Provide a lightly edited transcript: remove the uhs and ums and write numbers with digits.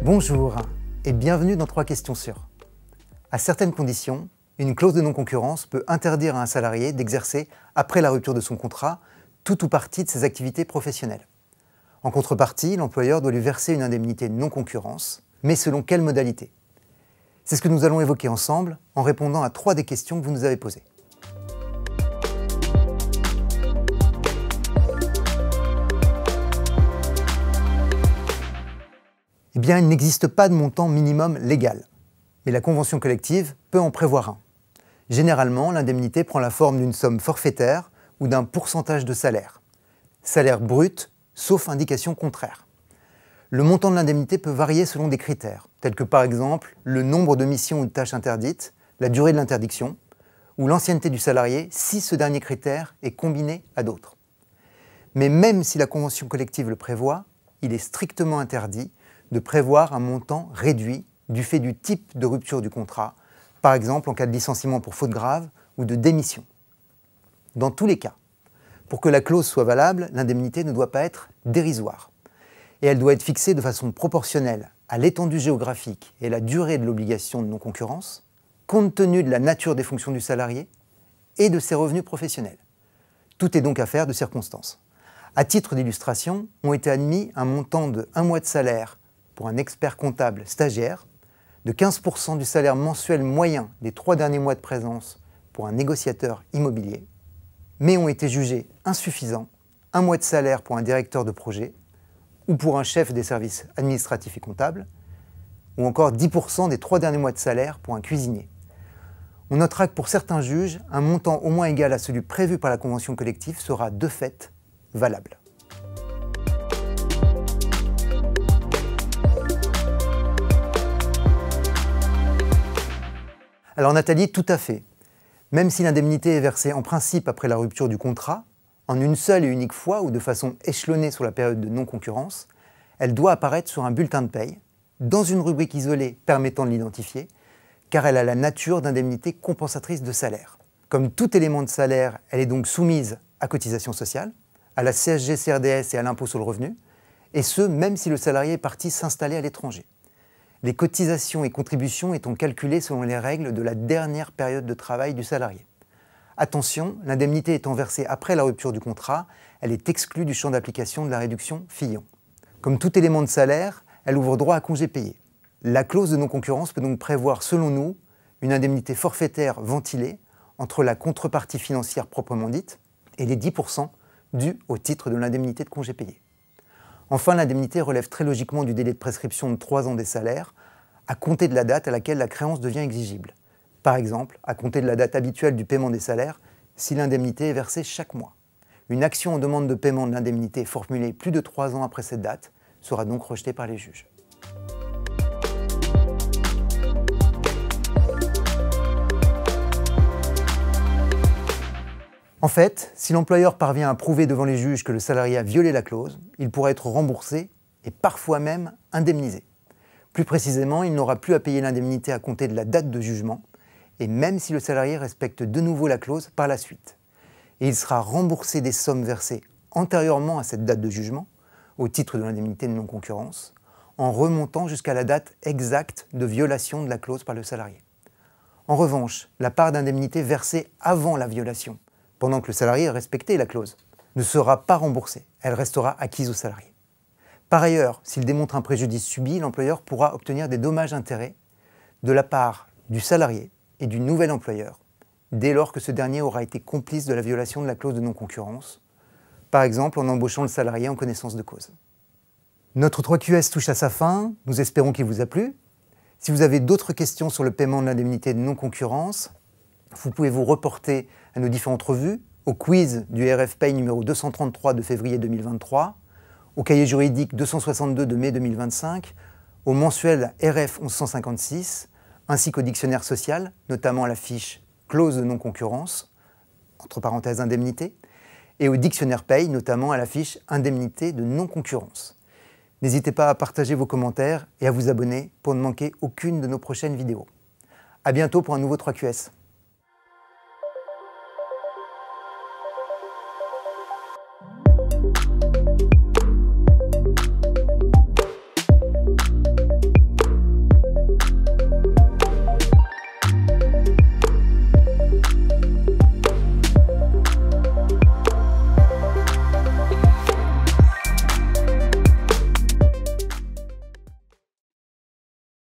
Bonjour et bienvenue dans 3 questions sûres. À certaines conditions, une clause de non-concurrence peut interdire à un salarié d'exercer, après la rupture de son contrat, tout ou partie de ses activités professionnelles. En contrepartie, l'employeur doit lui verser une indemnité de non-concurrence, mais selon quelle modalité? C'est ce que nous allons évoquer ensemble en répondant à 3 des questions que vous nous avez posées. Eh bien, il n'existe pas de montant minimum légal, mais la convention collective peut en prévoir un. Généralement, l'indemnité prend la forme d'une somme forfaitaire ou d'un pourcentage de salaire. Salaire brut, sauf indication contraire. Le montant de l'indemnité peut varier selon des critères, tels que par exemple le nombre de missions ou de tâches interdites, la durée de l'interdiction, ou l'ancienneté du salarié si ce dernier critère est combiné à d'autres. Mais même si la convention collective le prévoit, il est strictement interdit de prévoir un montant réduit du fait du type de rupture du contrat, par exemple en cas de licenciement pour faute grave ou de démission. Dans tous les cas, pour que la clause soit valable, l'indemnité ne doit pas être dérisoire. Et elle doit être fixée de façon proportionnelle à l'étendue géographique et la durée de l'obligation de non-concurrence, compte tenu de la nature des fonctions du salarié et de ses revenus professionnels. Tout est donc affaire de circonstances. À titre d'illustration, ont été admis un montant de 1 mois de salaire pour un expert comptable stagiaire, de 15% du salaire mensuel moyen des 3 derniers mois de présence pour un négociateur immobilier, mais ont été jugés insuffisants 1 mois de salaire pour un directeur de projet ou pour un chef des services administratifs et comptables, ou encore 10% des 3 derniers mois de salaire pour un cuisinier. On notera que pour certains juges, un montant au moins égal à celui prévu par la convention collective sera de fait valable. Alors Nathalie, tout à fait. Même si l'indemnité est versée en principe après la rupture du contrat, en une seule et unique fois ou de façon échelonnée sur la période de non-concurrence, elle doit apparaître sur un bulletin de paye, dans une rubrique isolée permettant de l'identifier, car elle a la nature d'indemnité compensatrice de salaire. Comme tout élément de salaire, elle est donc soumise à cotisation sociale, à la CSG-CRDS et à l'impôt sur le revenu, et ce, même si le salarié est parti s'installer à l'étranger. Les cotisations et contributions étant calculées selon les règles de la dernière période de travail du salarié. Attention, l'indemnité étant versée après la rupture du contrat, elle est exclue du champ d'application de la réduction Fillon. Comme tout élément de salaire, elle ouvre droit à congé payé. La clause de non-concurrence peut donc prévoir, selon nous, une indemnité forfaitaire ventilée entre la contrepartie financière proprement dite et les 10% dus au titre de l'indemnité de congé payé. Enfin, l'indemnité relève très logiquement du délai de prescription de 3 ans des salaires, à compter de la date à laquelle la créance devient exigible. Par exemple, à compter de la date habituelle du paiement des salaires, si l'indemnité est versée chaque mois. Une action en demande de paiement de l'indemnité formulée plus de 3 ans après cette date sera donc rejetée par les juges. En fait, si l'employeur parvient à prouver devant les juges que le salarié a violé la clause, il pourra être remboursé et parfois même indemnisé. Plus précisément, il n'aura plus à payer l'indemnité à compter de la date de jugement, et même si le salarié respecte de nouveau la clause par la suite. Et il sera remboursé des sommes versées antérieurement à cette date de jugement, au titre de l'indemnité de non-concurrence, en remontant jusqu'à la date exacte de violation de la clause par le salarié. En revanche, la part d'indemnité versée avant la violation, pendant que le salarié a respecté la clause, ne sera pas remboursée, elle restera acquise au salarié. Par ailleurs, s'il démontre un préjudice subi, l'employeur pourra obtenir des dommages-intérêts de la part du salarié et du nouvel employeur, dès lors que ce dernier aura été complice de la violation de la clause de non-concurrence, par exemple en embauchant le salarié en connaissance de cause. Notre 3QS touche à sa fin, nous espérons qu'il vous a plu. Si vous avez d'autres questions sur le paiement de l'indemnité de non-concurrence, vous pouvez vous reporter à nos différentes revues, au quiz du RFPay numéro 233 de février 2023, au cahier juridique 262 de mai 2025, au mensuel RF 1156, ainsi qu'au dictionnaire social, notamment à la fiche clause de non-concurrence, entre parenthèses indemnité, et au dictionnaire Pay, notamment à la fiche indemnité de non-concurrence. N'hésitez pas à partager vos commentaires et à vous abonner pour ne manquer aucune de nos prochaines vidéos. À bientôt pour un nouveau 3QS. Ciao